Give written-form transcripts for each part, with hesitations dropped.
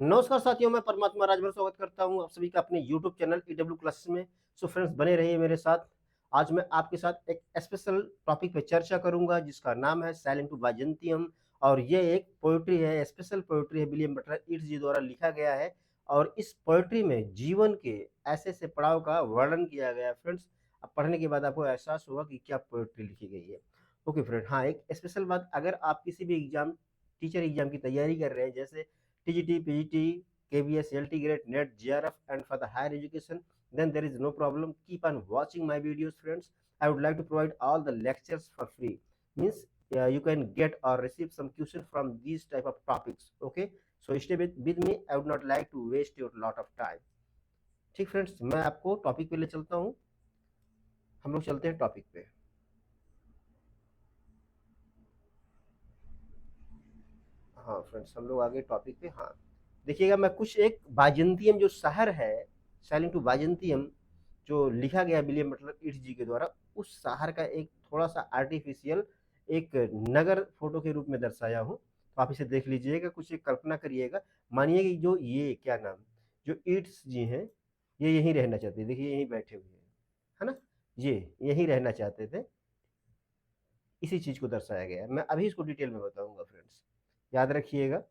नमस्कार साथियों, मैं परमात्मा राजभर स्वागत करता हूं आप सभी का अपने YouTube चैनल ईडब्ल्यू क्लासेस में। सो फ्रेंड्स, बने रहिए मेरे साथ। आज मैं आपके साथ एक स्पेशल टॉपिक पे चर्चा करूंगा जिसका नाम है साइलेंट वाजंतियम। और ये एक पोएट्री है, स्पेशल पोएट्री है, विलियम बटलर ईट्स जी द्वारा लिखा गया है। और इस पोएट्री में जीवन के ऐसे ऐसे पड़ाव का वर्णन किया गया है फ्रेंड्स। अब पढ़ने के बाद आपको एहसास होगा कि क्या पोएट्री लिखी गई है। ओके फ्रेंड, हाँ, एक स्पेशल बात, अगर आप किसी भी एग्जाम, टीचर एग्जाम की तैयारी कर रहे हैं, जैसे TGT, PGT, KBS, LT grade, NET, JRF, and for the higher education, then there is no problem. Keep on watching my videos, friends. I would like to provide all the lectures for free. Means you can get or receive some question from these type of topics. Okay, so stay with me. I would not like to waste your lot of time. ठीक friends, मैं आपको topic पे ले चलता हूँ। हम लोग चलते हैं टॉपिक पे। हाँ फ्रेंड्स, हम लोग आगे टॉपिक पे। हाँ, देखिएगा, मैं कुछ एक बाइजेंटियम जो शहर है, साइलेंट टू बाइजेंटियम, जो लिखा गया विलियम बटलर ईट्स जी के द्वारा, उस शहर का एक थोड़ा सा आर्टिफिशियल एक नगर फोटो के रूप में दर्शाया हूँ। तो आप इसे देख लीजिएगा, कुछ एक कल्पना करिएगा। मानिए कि जो ये क्या नाम, जो ईट्स जी हैं, ये यहीं रहना चाहते, देखिए यहीं बैठे हुए हैं, है ना। ये यहीं रहना चाहते थे। इसी चीज को दर्शाया गया है। मैं अभी इसको डिटेल में बताऊंगा फ्रेंड्स, याद रखिएगा।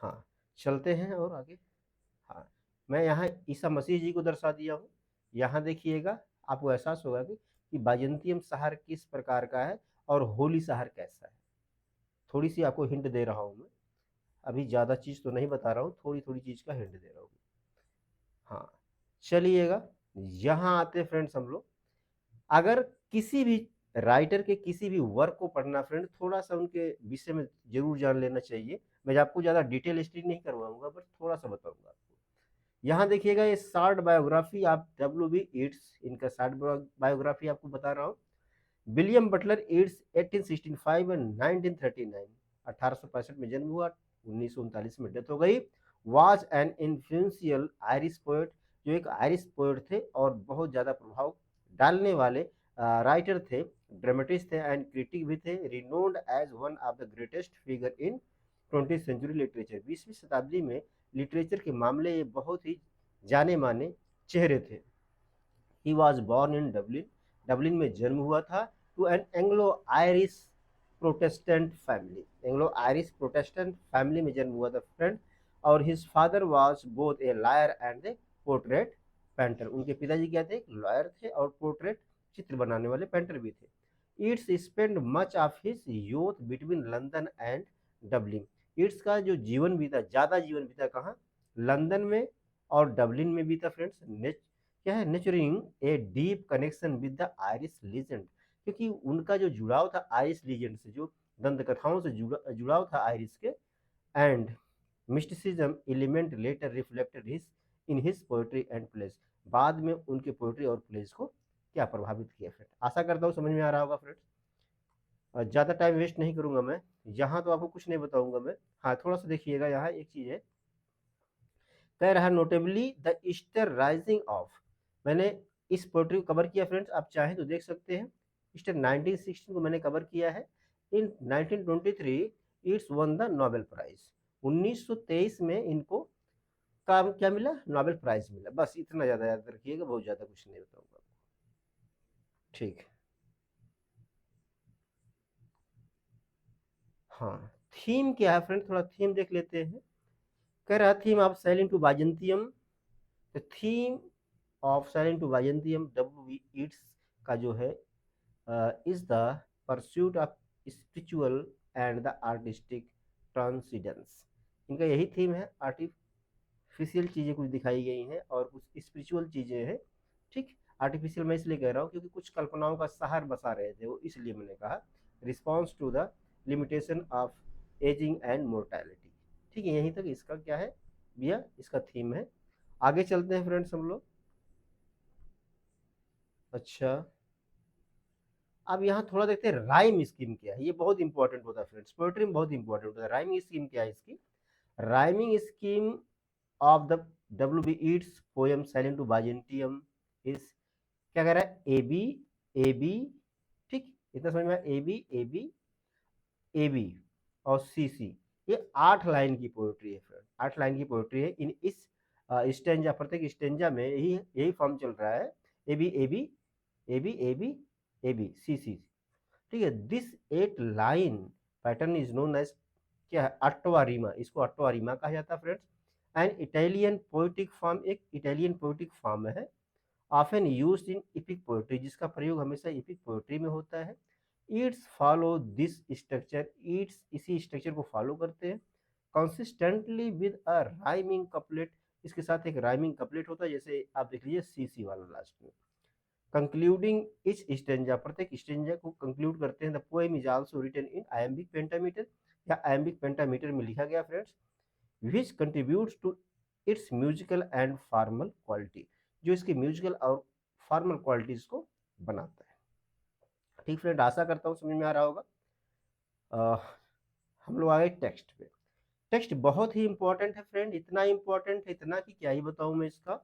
हाँ, चलते हैं और आगे। हाँ, मैं यहाँ ईसा मसीह जी को दर्शा दिया हूँ। यहाँ देखिएगा, आपको एहसास होगा कि बाइजेंटियम शहर किस प्रकार का है और होली शहर कैसा है। थोड़ी सी आपको हिंट दे रहा हूँ मैं। अभी ज़्यादा चीज़ तो नहीं बता रहा हूँ, थोड़ी थोड़ी चीज़ का हिंट दे रहा हूँ। हाँ, चलिएगा, यहाँ आते फ्रेंड्स हम लोग। अगर किसी भी राइटर के किसी भी वर्क को पढ़ना फ्रेंड, थोड़ा सा उनके विषय में जरूर जान लेना चाहिए। मैं आपको ज़्यादा डिटेल स्टडी नहीं करवाऊंगा, बस थोड़ा सा बताऊंगा आपको। यहाँ देखिएगा, ये शॉर्ट बायोग्राफी आप WB ईट्स, इनका शॉर्ट बायोग्राफी आपको बता रहा हूँ। विलियम बटलर ईट्स 1865 एंड 1939, 1865 में जन्म हुआ, 1939 में डेथ हो गई। Was an influential Irish poet, जो एक आयरिश पोएट थे और बहुत ज़्यादा प्रभाव डालने वाले राइटर थे, ड्रामेटिस्ट थे एंड क्रिटिक भी थे। Renowned as one of the greatest figure in 20th century literature, 20वीं शताब्दी में लिटरेचर के मामले ये बहुत ही जाने माने चेहरे थे। He was born in Dublin, Dublin में जन्म हुआ था, to an Anglo Irish Protestant family, Anglo Irish Protestant family में जन्म हुआ था फ्रेंड। और his father was both a lawyer and a portrait painter, उनके पिताजी क्या थे, एक लॉयर थे और पोर्ट्रेट चित्र बनाने वाले पेंटर भी थे। Yeats spend much of his youth between London and Dublin, Yeats का जो जीवन बीता, ज़्यादा जीवन बीता कहाँ, लंदन में और डबलिन में बीता फ्रेंड्स। क्या है, nurturing a deep connection with the Irish legend, क्योंकि उनका जो जुड़ाव था आयरिश लीजेंड से, जो दंत कथाओं से जुड़ाव था आयरिश के। And mysticism element later reflected his in his poetry and plays, बाद में उनके पोएट्री और प्लेस को क्या प्रभावित किया फ्रेंड। आशा करता हूँ समझ में आ रहा होगा फ्रेंड्स। ज़्यादा टाइम वेस्ट नहीं करूंगा मैं, यहाँ तो आपको कुछ नहीं बताऊंगा मैं। हाँ, थोड़ा सा देखिएगा, यहाँ एक चीज़ है, कह रहा है notably the Easter rising of. मैंने इस पोएट्री को कवर किया फ्रेंड्स, आप चाहें तो देख सकते हैं। ईस्टर 1916 को मैंने कवर किया है। In 1923 it's won the Nobel prize, 1923 में इनको काम क्या मिला, नोबेल प्राइज मिला। बस इतना ज़्यादा याद रखिएगा, बहुत ज़्यादा कुछ नहीं बताऊंगा। ठीक, हाँ, थीम क्या है फ्रेंड, थोड़ा थीम देख लेते हैं। कह रहा theme of sailing to Byzantium, the theme of sailing to Byzantium WB Yeats का जो है, is the pursuit of spiritual and the artistic transcendence. इनका यही थीम है, आर्टिफिशियल चीज़ें कुछ दिखाई गई हैं और कुछ स्पिरिचुअल चीज़ें हैं। ठीक, आर्टिफिशियल मैं इसलिए कह रहा हूँ क्योंकि कुछ कल्पनाओं का शहर बसा रहे थे वो, इसलिए मैंने कहा। Response to the limitation of ageing and mortality. ठीक है, यहीं तक इसका क्या है भैया, इसका थीम है। आगे चलते हैं फ्रेंड्स हम लोग। अच्छा, अब यहाँ थोड़ा देखते हैं राइम स्कीम क्या है, ये बहुत इंपॉर्टेंट होता है फ्रेंड्स, पोएट्री में बहुत इंपॉर्टेंट होता है। राइमिंग स्कीम क्या है इसकी, rhyming scheme of the WB Yeats poem sailing to Byzantium is, क्या कह रहा है, ए बी, ए बी, ठीक, इतना समझ में, A B, A B, A B और सी सी, ये 8 लाइन की पोएट्री है फ्रेंड, 8 लाइन की पोएट्री है। इन इस स्टेंजा, प्रत्येक स्टेंजा में यही फॉर्म चल रहा है, A B A B A B A B A B C C, ठीक है। This 8 line pattern is known as क्या है, अट्टवा रीमा, इसको अट्टवा रीमा कहा जाता है friends. And Italian poetic form, एक इटालियन पोएटिक फॉर्म है, often used in epic poetry, जिसका प्रयोग हमेशा एपिक पोएट्री में होता है। It's follow this structure, it's इसी स्ट्रक्चर को फॉलो करते हैं consistently with a rhyming couplet, इसके साथ एक राइमिंग कपलेट होता है, जैसे आप देख लीजिए सी सी वाला लास्ट में। कंक्लूडिंग इच स्टेंजा, प्रत्येक स्टेंजा को कंक्लूड करते हैं। The poem is also written in iambic pentameter, या आयम्बिक पेंटामीटर में लिखा गया friends, which contributes to its musical and formal quality, जो इसकी म्यूजिकल और फॉर्मल क्वालिटीज को बनाता है। ठीक फ्रेंड, आशा करता हूँ समझ में आ रहा होगा। हम लोग आ गए टेक्स्ट पे। टेक्स्ट बहुत ही इंपॉर्टेंट है फ्रेंड, इतना इंपॉर्टेंट है, इतना कि क्या ही बताऊं मैं इसका।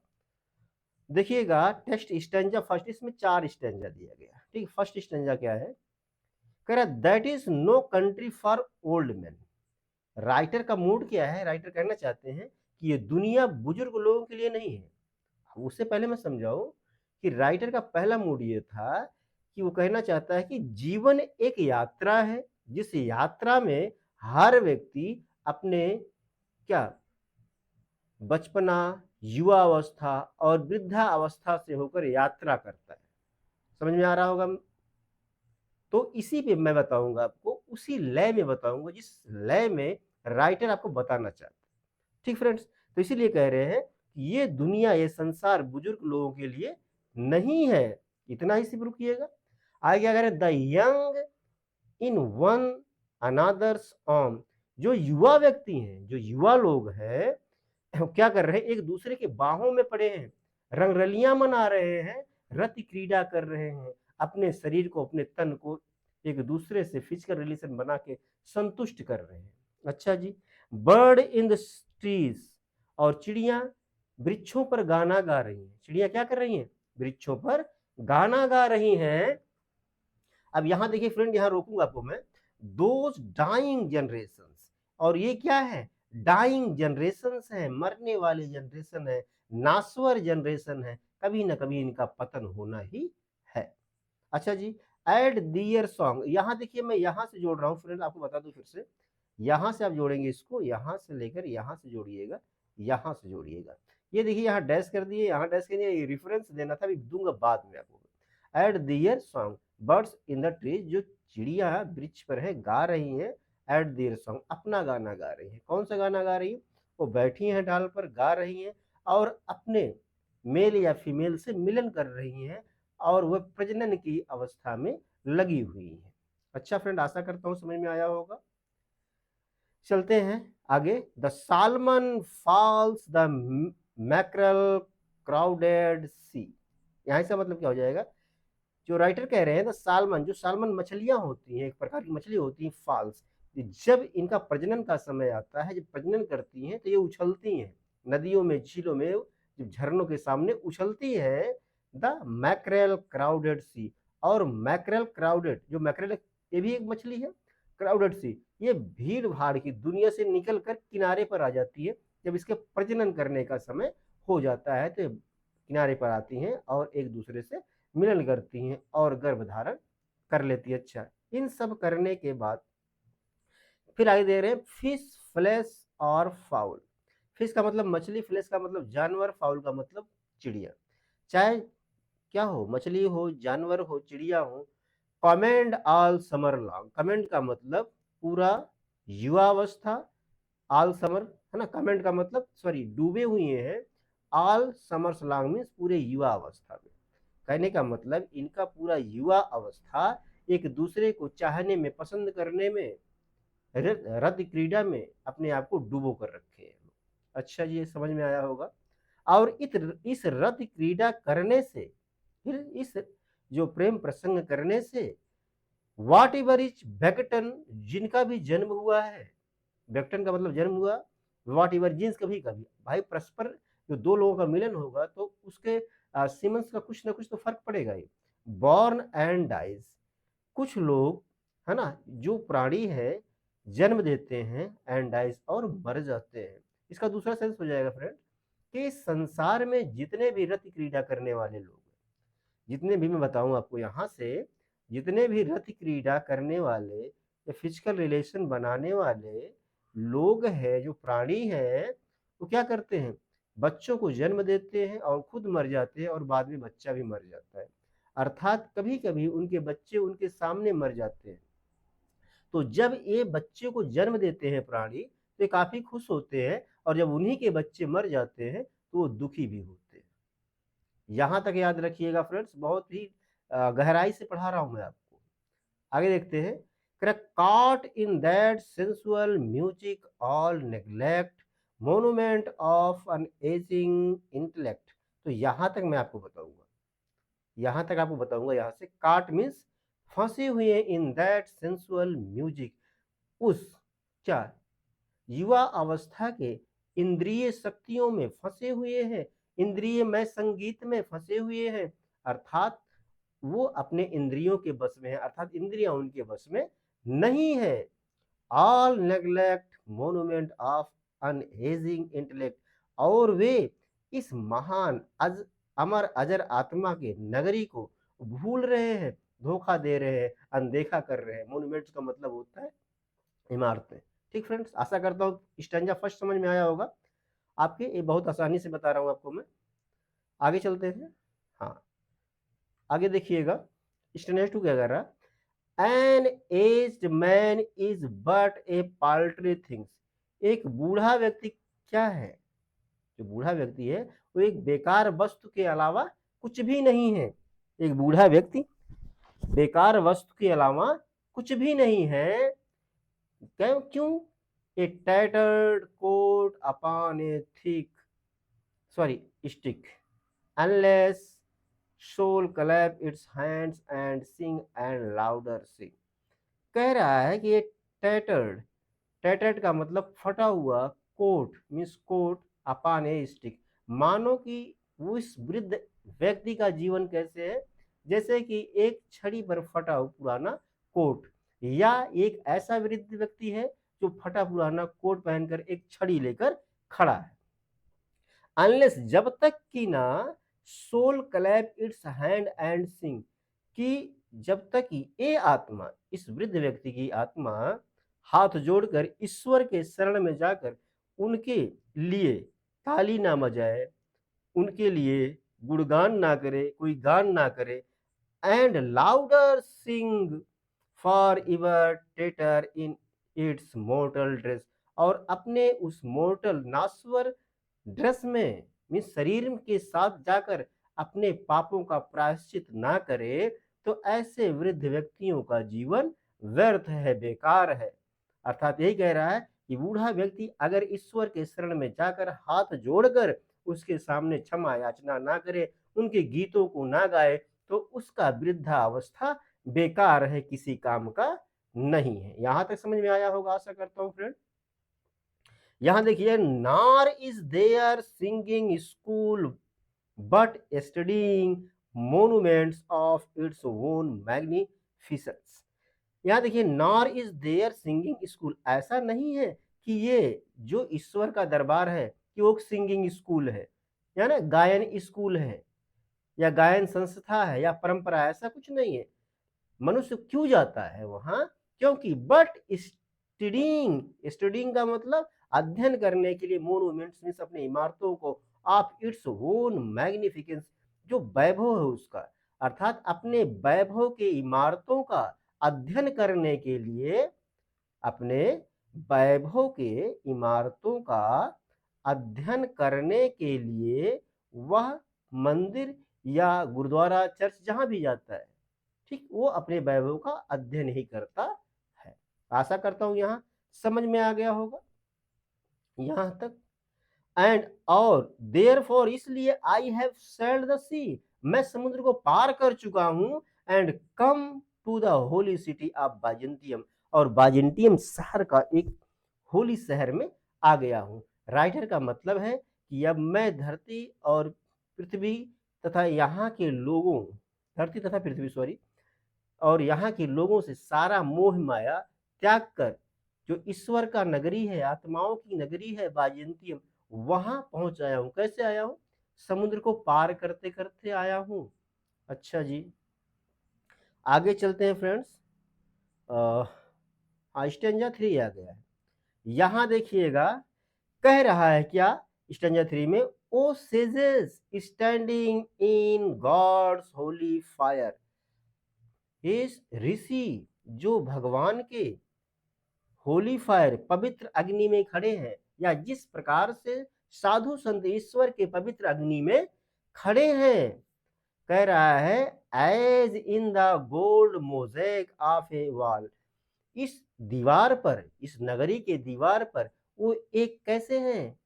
देखिएगा टेक्स्ट स्टेंजा फर्स्ट, इसमें 4 स्टेंजा दिया गया, ठीक। फर्स्ट स्टेंजा क्या है, कह रहा that is no country for old man. Writer का मूड क्या है, राइटर कहना चाहते हैं कि ये दुनिया बुजुर्ग लोगों के लिए नहीं है। उससे पहले मैं समझाऊं कि राइटर का पहला मूड ये था कि वो कहना चाहता है कि जीवन एक यात्रा है, जिस यात्रा में हर व्यक्ति अपने क्या बचपना, युवा अवस्था और वृद्धा अवस्था से होकर यात्रा करता है। समझ में आ रहा होगा। तो इसी पे मैं बताऊंगा आपको, उसी लय में बताऊंगा जिस लय में राइटर आपको बताना चाहता है, ठीक फ्रेंड्स। तो इसीलिए कह रहे हैं कि ये दुनिया, ये संसार बुजुर्ग लोगों के लिए नहीं है, इतना ही सिर्फ रुकिएगा। आगे क्या कह रहे हैं, the young in one another's arm, जो युवा व्यक्ति हैं, जो युवा लोग हैं, क्या कर रहे हैं, एक दूसरे के बाहों में पड़े हैं, रंगरलियां मना रहे हैं, रति क्रीड़ा कर रहे हैं, अपने शरीर को, अपने तन को एक दूसरे से फिजिकल रिलेशन बना के संतुष्ट कर रहे हैं। अच्छा जी, बर्ड इन द ट्रीज, और चिड़िया वृक्षों पर गाना गा रही हैं। चिड़िया क्या कर रही हैं, वृक्षों पर गाना गा रही हैं। अब यहां देखिए फ्रेंड, यहां रोकूंगा आपको मैं, दोज डाइंग जनरेशंस, और ये क्या है, डाइंग जनरेशंस है, मरने वाली जनरेशन है, नासवर जनरेशन है, कभी ना कभी इनका पतन होना ही है। अच्छा जी, एड दियर सॉन्ग, यहां देखिए मैं यहां से जोड़ रहा हूं फ्रेंड, आपको बता दूं फिर से, यहां से आप जोड़ेंगे इसको, यहां से लेकर यहां से जोड़िएगा, यहां से जोड़िएगा। ये देखिए यहाँ डैश कर दिए, यहाँ डैश कर दिए, ये रेफरेंस देना था, अभी दूंगा बाद में आपको। At their song, birds in the trees, जो चिड़िया वृक्ष पर है गा रही हैं, एट दियर सॉन्ग, अपना गाना गा रही है। कौन सा गाना गा रही है, वो बैठी हैं ढाल पर, गा रही हैं और अपने मेल या फीमेल से मिलन कर रही हैं, और वह प्रजनन की अवस्था में लगी हुई है। अच्छा फ्रेंड, आशा करता हूं समझ में आया होगा। चलते हैं आगे। The salmon falls the mackerel crowded sea, यहां से मतलब क्या हो जाएगा, जो राइटर कह रहे हैं द सालमन, जो सालमन मछलियां होती हैं, एक प्रकार की मछली होती है फॉल्स, जब इनका प्रजनन का समय आता है, जब प्रजनन करती हैं तो ये उछलती हैं नदियों में, झीलों में, जब झरनों के सामने उछलती है। द मैक्रेल क्राउडेड सी, और मैक्रेल क्राउडेड, जो मैक्रेल ये भी एक मछली है, क्राउडेड सी, ये भीड़ भाड़ की दुनिया से निकल कर किनारे पर आ जाती है, जब इसके प्रजनन करने का समय हो जाता है तो किनारे पर आती हैं और एक दूसरे से मिलन करती हैं और गर्भ धारण कर लेती है। अच्छा, इन सब करने के बाद फिर आगे दे रहे हैं फिश, फ्लैश और फाउल। फिश का मतलब मछली, फ्लैश का मतलब जानवर, फाउल का मतलब चिड़िया। चाहे क्या हो, मछली हो, जानवर हो, चिड़िया हो, commend all summer long, commend का मतलब पूरा युवावस्था, ऑल समर है ना, कमेंट का मतलब सॉरी डूबे हुए हैं, ऑल समर्स लॉन्ग मीन्स पूरे युवा अवस्था में। कहने का मतलब इनका पूरा युवा अवस्था एक दूसरे को चाहने में, पसंद करने में, रति क्रीड़ा में अपने आप को डूबो कर रखे हैं। अच्छा जी, समझ में आया होगा। और इस रति क्रीड़ा करने से, फिर इस जो प्रेम प्रसंग करने से, वाट एवर इज बेकटन, जिनका भी जन्म हुआ है, बेकटन का मतलब जन्म हुआ, वाट एवर जीन्स, कभी कभी भाई परस्पर जो दो लोगों का मिलन होगा तो उसके सीमेंस का कुछ ना कुछ तो फर्क पड़ेगा ही। बॉर्न एंड डाइज, कुछ लोग है ना, जो प्राणी है जन्म देते हैं एंड डाइज और मर जाते हैं। इसका दूसरा सेंस हो जाएगा फ्रेंड कि संसार में जितने भी रति क्रीड़ा करने वाले लोग, जितने भी मैं बताऊं आपको यहाँ से, जितने भी रति क्रीड़ा करने वाले या फिजिकल रिलेशन बनाने वाले लोग हैं, जो प्राणी हैं, वो क्या करते हैं, बच्चों को जन्म देते हैं और खुद मर जाते हैं और बाद में बच्चा भी मर जाता है। अर्थात कभी कभी उनके बच्चे उनके सामने मर जाते हैं। तो जब ये बच्चे को जन्म देते हैं प्राणी, तो ये काफी खुश होते हैं, और जब उन्हीं के बच्चे मर जाते हैं तो वो दुखी भी होते हैं। यहां तक याद रखिएगा फ्रेंड्स, बहुत ही गहराई से पढ़ा रहा हूं मैं आपको। आगे देखते हैं। caught in that sensual music all neglect monument of an aging intellect। तो यहां तक मैं आपको बताऊंगा, यहां तक आपको बताऊंगा। यहां से काट मीन्स फंसे हुए इन दैट सेंसुअल म्यूजिक, उस क्या युवा अवस्था के इंद्रिय शक्तियों में फंसे हुए हैं, इंद्रिय में संगीत में फंसे हुए हैं। अर्थात वो अपने इंद्रियों के बस में है, अर्थात इंद्रियां उनके बस में नहीं है। All neglect monument of unageing intellect, और वे इस महान अमर अजर आत्मा के नगरी को भूल रहे हैं, धोखा दे रहे हैं, अनदेखा कर रहे हैं। मोन्यूमेंट्स का मतलब होता है इमारतें। ठीक फ्रेंड्स, आशा करता हूँ स्टैंजा फर्स्ट समझ में आया होगा आपके। ये बहुत आसानी से बता रहा हूँ आपको मैं। आगे चलते हैं। हाँ, आगे देखिएगा, स्टैंजा टू क्या कर रहा है। An aged man is but a paltry things। एक बूढ़ा व्यक्ति क्या है, जो बूढ़ा व्यक्ति है वो एक बेकार वस्तु के अलावा कुछ भी नहीं है। एक बूढ़ा व्यक्ति बेकार वस्तु के अलावा कुछ भी नहीं है। क्यों? A tattered coat upon a thick stick unless soul clap its hands and sing and louder sing। कह रहा है कि ये टैटर्ड, टैटर्ड का मतलब फटा हुआ, coat means coat, upon a stick, मानो कि उस वृद्ध व्यक्ति का जीवन कैसे है, जैसे कि एक छड़ी पर फटा हुआ पुराना कोट, या एक ऐसा वृद्ध व्यक्ति है जो फटा पुराना कोट पहनकर एक छड़ी लेकर खड़ा है। अनलेस, जब तक कि ना soul clap its hand and sing, कि जब तक कि ये आत्मा, इस वृद्ध व्यक्ति की आत्मा हाथ जोड़कर ईश्वर के शरण में जाकर उनके लिए ताली ना बजाए, उनके लिए गुणगान ना करे, कोई गान ना करे, and louder sing for ever tatter in its mortal dress, और अपने उस मोर्टल नाश्वर ड्रेस में मीन्स शरीर के साथ जाकर अपने पापों का प्रायश्चित ना करे, तो ऐसे वृद्ध व्यक्तियों का जीवन व्यर्थ है, बेकार है। अर्थात यही कह रहा है कि बूढ़ा व्यक्ति अगर ईश्वर के शरण में जाकर हाथ जोड़कर उसके सामने क्षमा याचना ना करे, उनके गीतों को ना गाए, तो उसका वृद्धावस्था बेकार है, किसी काम का नहीं है। यहां तक समझ में आया होगा आशा करता हूं फ्रेंड। यहां देखिए, nor is there singing school but studying monuments of its own magnificence. यहां देखिए, nor is there singing school, ऐसा नहीं है कि ये जो ईश्वर का दरबार है कि वो सिंगिंग स्कूल है, या ना गायन स्कूल है, या गायन संस्था है, या परंपरा, ऐसा कुछ नहीं है। मनुष्य क्यों जाता है वहां? क्योंकि बट स्टडीइंग, स्टडीइंग का मतलब अध्ययन करने के लिए, मोन्यूमेंट्स मींस अपनी इमारतों को, ऑफ इट्स ओन मैग्निफिकेंस, जो वैभव है उसका, अर्थात अपने वैभव के इमारतों का अध्ययन करने के लिए, अपने वैभव के इमारतों का अध्ययन करने के लिए वह मंदिर या गुरुद्वारा, चर्च जहां भी जाता है, ठीक, वो अपने वैभव का अध्ययन ही करता है। आशा करता हूं यहां समझ में आ गया होगा यहां तक। एंड और देयर फॉर, इसलिए I have sailed the sea, मैं समुद्र को पार कर चुका हूं, and come to the holy city of Byzantium, और बाजेंटियम शहर का एक होली शहर में आ गया हूं। राइटर का मतलब है कि अब मैं धरती और पृथ्वी तथा यहाँ के लोगों, धरती तथा पृथ्वी और यहाँ के लोगों से सारा मोह माया त्याग कर जो ईश्वर का नगरी है, आत्माओं की नगरी है वाजयंतियम, वहां पहुंच आया हूं। कैसे आया हूं? समुद्र को पार करते करते आया हूं। अच्छा जी, आगे चलते हैं फ्रेंड्स। स्टेंजा 3 आ गया है। यहां देखिएगा, कह रहा है क्या स्टेंजा 3 में, O sages standing in God's holy fire, इस ऋषि जो भगवान के होली फायर पवित्र अग्नि में खड़े हैं, या जिस प्रकार से साधु संत ईश्वर के पवित्र अग्नि में खड़े हैं, कह रहा है as in the gold mosaic of a wall, इस दीवार पर, इस नगरी के दीवार पर वो एक कैसे हैं,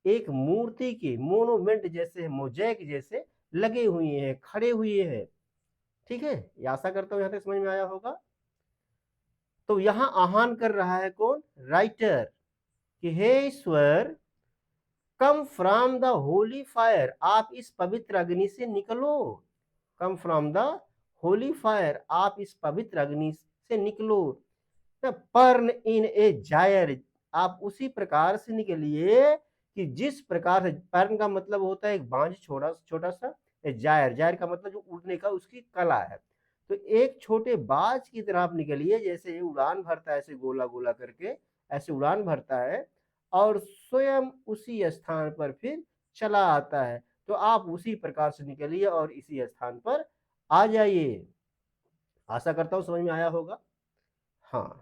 एक मूर्ति के मोनूमेंट जैसे, मोज़ेक जैसे लगे हुए हैं, खड़े हुए हैं। ठीक है, ये आशा करता हूं यहां तक समझ में आया होगा। तो यहां आह्वान कर रहा है कौन? राइटर, कि हे ईश्वर, come from the holy fire, आप इस पवित्र अग्नि से निकलो। Come from the holy fire, आप इस पवित्र अग्नि से निकलो। पर्न इन ए जायर, आप उसी प्रकार से निकलिए कि जिस प्रकार से, पर्न का मतलब होता है एक बांझ छोटा छोटा सा, जायर, जायर का मतलब जो उड़ने का उसकी कला है। तो एक छोटे बाज की तरह आप निकलिए, जैसे उड़ान भरता है ऐसे गोला गोला करके, ऐसे उड़ान भरता है और स्वयं उसी स्थान पर फिर चला आता है। तो आप उसी प्रकार से निकलिए और इसी स्थान पर आ जाइए। आशा करता हूं समझ में आया होगा। हाँ,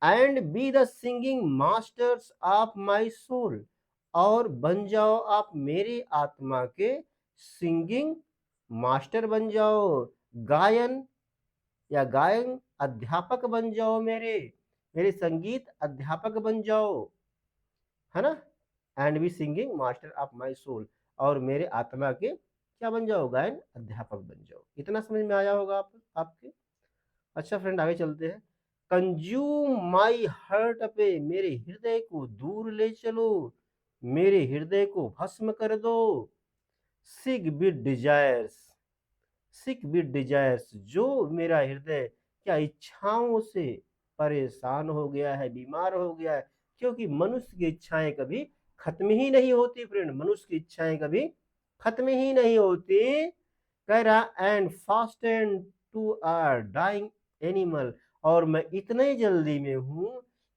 and be the singing masters of my soul, और बन जाओ आप मेरी आत्मा के सिंगिंग मास्टर बन जाओ, गायन या गायन अध्यापक बन जाओ, मेरे मेरे संगीत अध्यापक बन जाओ, है ना। And be singing master of my soul, और मेरे आत्मा के क्या बन जाओ? गायन अध्यापक बन जाओ। इतना समझ में आया होगा आपके। अच्छा फ्रेंड, आगे चलते हैं। कंज्यूम माई हर्ट पे, मेरे हृदय को दूर ले चलो, मेरे हृदय को भस्म कर दो। Sick with desires, sick with desires, जो मेरा हृदय क्या इच्छाओं से परेशान हो गया है, बीमार हो गया है। क्योंकि मनुष्य की इच्छाएं कभी खत्म ही नहीं होती फ्रेंड, मनुष्य की इच्छाएं कभी खत्म ही नहीं होती। कह रहा and fasten to a dying animal, और मैं इतने जल्दी में हूं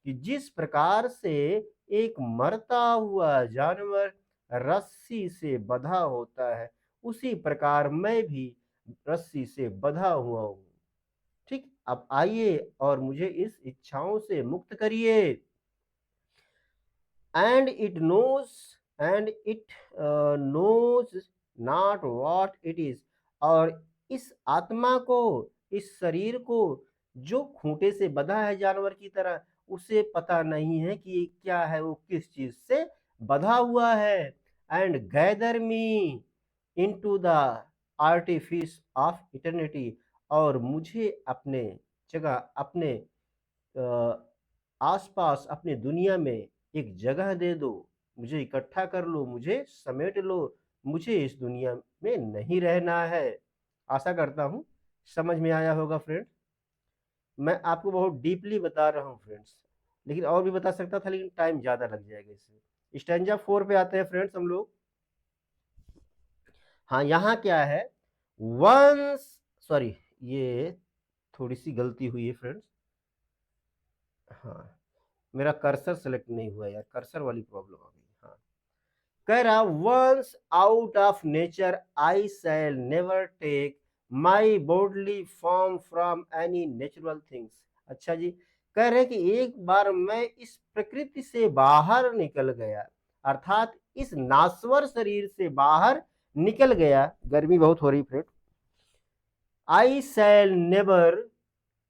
कि जिस प्रकार से एक मरता हुआ जानवर रस्सी से बंधा होता है, उसी प्रकार मैं भी रस्सी से बंधा हुआ हूं। ठीक, अब आइए और मुझे इस इच्छाओं से मुक्त करिए। And it knows, and it knows not what it is, और इस आत्मा को, इस शरीर को जो खूंटे से बंधा है जानवर की तरह, उसे पता नहीं है कि क्या है, वो किस चीज से बंधा हुआ है। And gather me into the artifice of eternity, और मुझे अपने जगह, अपने आसपास, अपने दुनिया में एक जगह दे दो, मुझे इकट्ठा कर लो, मुझे समेट लो, मुझे इस दुनिया में नहीं रहना है। आशा करता हूं समझ में आया होगा फ्रेंड्स। मैं आपको बहुत डीपली बता रहा हूं फ्रेंड्स, लेकिन और भी बता सकता था, लेकिन टाइम ज्यादा लग जाएगा इसमें। स्टैंजा 4 पे आते हैं फ्रेंड्स हम लोग। हाँ, यहाँ क्या है, वंस, सॉरी, ये थोड़ी सी गलती हुई है फ्रेंड्स। हाँ, मेरा कर्सर सेलेक्ट नहीं हुआ यार, कर्सर वाली प्रॉब्लम आ गई। हाँ, कह रहा once out of nature I shall never take my bodily form from any natural things. अच्छा जी, कह रहे कि एक बार मैं इस प्रकृति से बाहर निकल गया, अर्थात इस नाश्वर शरीर से बाहर निकल गया। गर्मी बहुत हो रही friend. I shall never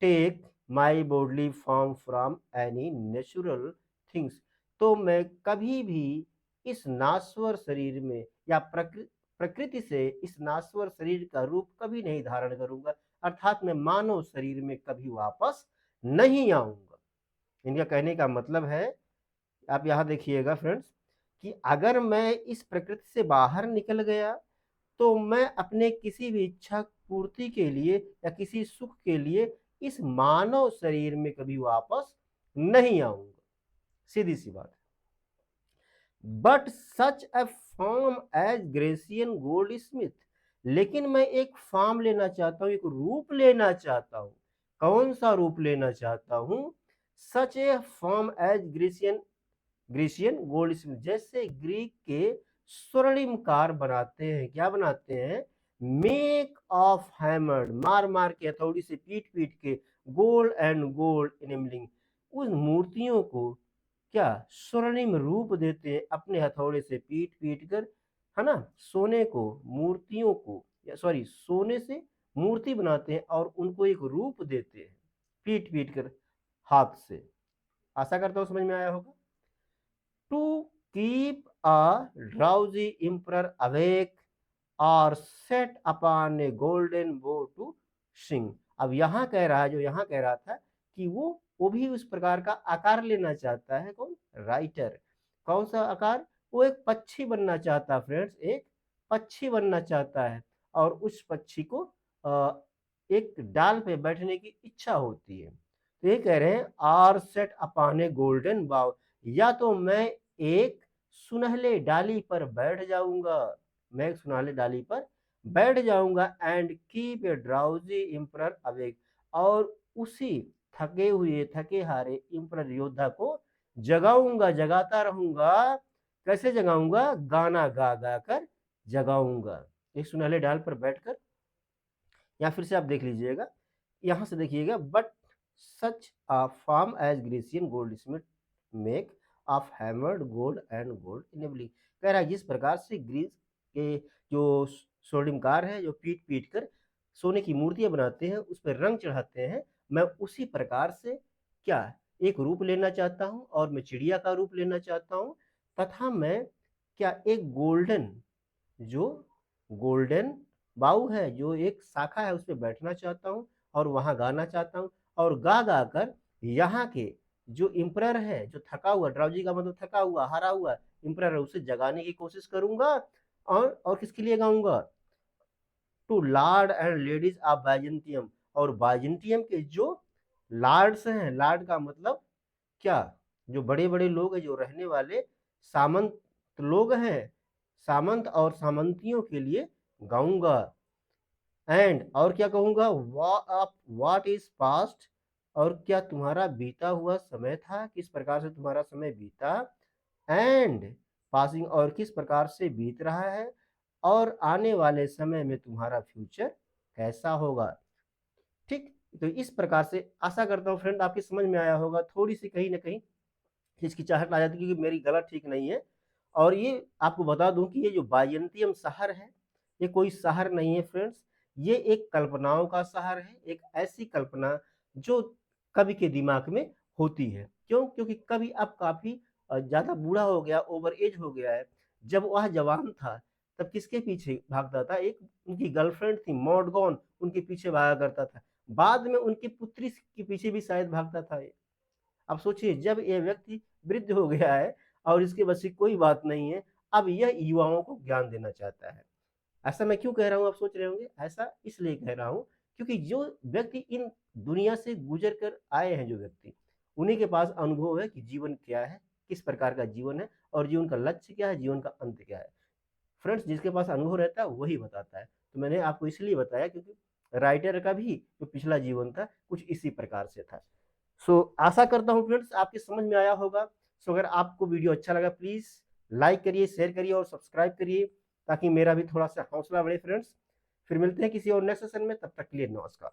take my bodily form from any natural things, तो मैं कभी भी इस नाश्वर शरीर में या प्रकृति से इस नाश्वर शरीर का रूप कभी नहीं धारण करूंगा, अर्थात मैं मानव शरीर में कभी वापस नहीं आऊंगा। इनका कहने का मतलब है, आप यहां देखिएगा फ्रेंड्स, कि अगर मैं इस प्रकृति से बाहर निकल गया, तो मैं अपने किसी भी इच्छा पूर्ति के लिए या किसी सुख के लिए इस मानव शरीर में कभी वापस नहीं आऊंगा, सीधी सी बात है। But such a form as Grecian goldsmith, लेकिन मैं एक फॉर्म लेना चाहता हूं, एक रूप लेना चाहता हूं। कौन सा रूप लेना चाहता हूं? Such a form as Grecian goldsmith, जैसे ग्रीक के स्वर्णिमकार बनाते हैं। क्या बनाते हैं? मेक ऑफ हैमर्ड, मार मार के, हथौड़ी से पीट पीट के, गोल्ड एंड गोल्ड इनेमलिंग, उन मूर्तियों को क्या स्वर्णिम रूप देते हैं अपने हथौड़े से पीट पीट कर, है ना। सोने को मूर्तियों को, या सॉरी, सोने से मूर्ति बनाते हैं और उनको एक रूप देते हैं पीट पीट कर हाथ से। आशा करता हूं समझ में आया होगा। To keep a drowsy emperor awake और set upon a golden bough to sing. अब यहाँ कह रहा है, जो यहाँ कह रहा था कि वो भी उस प्रकार का आकार लेना चाहता है। कौन? राइटर। कौन सा आकार? वो एक पक्षी बनना चाहता है फ्रेंड्स, एक पक्षी बनना चाहता है और उस पक्षी को एक डाल पे बैठने की इच्छा होती है। तो ये कह रहे हैं or set upon a golden bough, या तो मैं एक सुनहले डाली पर बैठ जाऊंगा, मैं एक सुनहले डाली पर बैठ जाऊंगा, and keep a drowsy emperor awake, और उसी थके हुए थके हारे एम्परर योद्धा को जगाऊंगा, जगाता रहूंगा। कैसे जगाऊंगा? गाना गा गा कर जगाऊंगा, एक सुनहले डाल पर बैठकर। या फिर से आप देख लीजिएगा, यहां से देखिएगा, but such a form as Grecian goldsmith make of hammered gold and gold enabling. कह रहा है जिस प्रकार से ग्रीस के जो स्वर्णिमकार है, जो पीट पीट कर सोने की मूर्तियां बनाते हैं, उस पर रंग चढ़ाते हैं, मैं उसी प्रकार से क्या एक रूप लेना चाहता हूं, और मैं चिड़िया का रूप लेना चाहता हूं, तथा मैं क्या एक गोल्डन, जो गोल्डन बाउ है, जो एक शाखा है, उस पर बैठना चाहता हूँ और वहां गाना चाहता हूँ, और गा गा कर यहाँ के जो एम्परर है, जो थका हुआ, ड्राउजी का मतलब थका हुआ, हारा हुआ एम्परर है, उसे जगाने की कोशिश करूंगा। और किसके लिए गाऊंगा? To lord and ladies of Byzantium, और बाइजेंटियम के जो लॉर्ड्स हैं, लॉर्ड का मतलब क्या, जो बड़े बड़े लोग हैं, जो रहने वाले सामंत लोग हैं, सामंत और सामंतियों के लिए गाऊंगा। एंड और क्या कहूंगा? व्हाट इज पास्ट, और क्या तुम्हारा बीता हुआ समय था, किस प्रकार से तुम्हारा समय बीता, एंड पासिंग, और किस प्रकार से बीत रहा है, और आने वाले समय में तुम्हारा फ्यूचर कैसा होगा। ठीक, तो इस प्रकार से आशा करता हूँ फ्रेंड आपकी समझ में आया होगा। थोड़ी सी कहीं ना कहीं हिचकिचाहट आ जाती है क्योंकि मेरी गला ठीक नहीं है। और ये आपको बता दूं कि ये जो बायंतियम शहर है, ये कोई शहर नहीं है फ्रेंड्स, ये एक कल्पनाओं का शहर है। एक ऐसी कल्पना जो कवि के दिमाग में होती है। क्यों? क्योंकि कवि अब काफी ज्यादा बूढ़ा हो गया, ओवर एज हो गया है। जब वह जवान था तब किसके पीछे भागता था? एक उनकी गर्लफ्रेंड थी मॉडगॉन, उनके पीछे भागा करता था। बाद में उनकी पुत्री के पीछे भी शायद भागता था। अब सोचिए, जब ये व्यक्ति वृद्ध हो गया है और इसके बस की कोई बात नहीं है, अब यह युवाओं को ज्ञान देना चाहता है। ऐसा मैं क्यों कह रहा हूं? आप सोच रहे होंगे, ऐसा इसलिए कह रहा हूं क्योंकि जो व्यक्ति इन दुनिया से गुजर कर आए हैं, जो व्यक्ति, उन्हीं के पास अनुभव है कि जीवन क्या है, किस प्रकार का जीवन है, और जीवन का लक्ष्य क्या है, जीवन का अंत क्या है। फ्रेंड्स, जिसके पास अनुभव रहता है वही बताता है। तो मैंने आपको इसलिए बताया क्योंकि राइटर का भी जो पिछला जीवन था कुछ इसी प्रकार से था। सो आशा करता हूँ फ्रेंड्स आपके समझ में आया होगा। सो अगर आपको वीडियो अच्छा लगा, प्लीज लाइक करिए, शेयर करिए और सब्सक्राइब करिए, ताकि मेरा भी थोड़ा सा हौसला बढ़े फ्रेंड्स। फिर मिलते हैं किसी और नेक्स्ट सेशन में, तब तक के लिए नमस्कार।